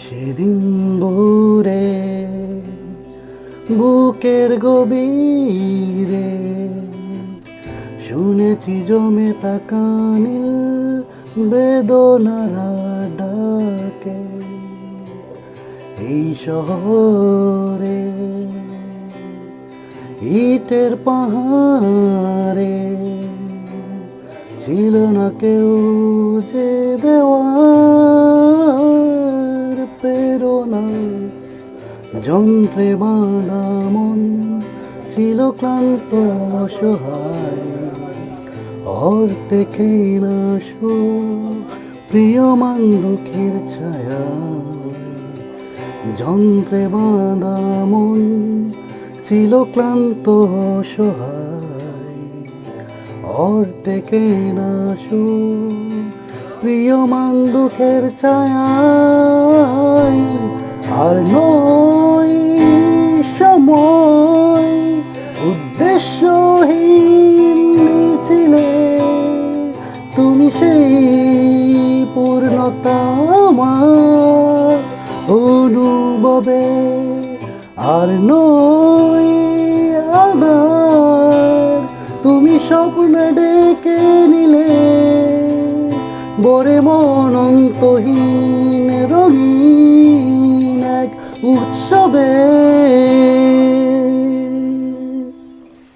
সেদিন ভোরে বুকের গভীরে শুনেছি জমে থাকা নীল বেদনার ডাকে। এই শহরে ইটের পাহাড়ে ছিল না কেউ যে দেওয়ার প্রেরণা। যন্ত্রে বাঁধা মন ছিল ক্লান্ত অসহায়, অর্থে কেনা প্রিয় মান দুঃখের ছায়া। যন্ত্রে বাঁধা মন ছিল ক্লান্ত অসহায়, অর্থে কেনা প্রিয় মান দুঃখের ছায়া। আর নয় সময় উদ্দেশ্যহীন ছিলে তুমি, সেই পূর্ণতা আমার অনুভবে। আর নয় আধার তুমি স্বপ্নে ডেকে নিলে গড়ে মন অন্তহীন রঙিন এক উৎসবে।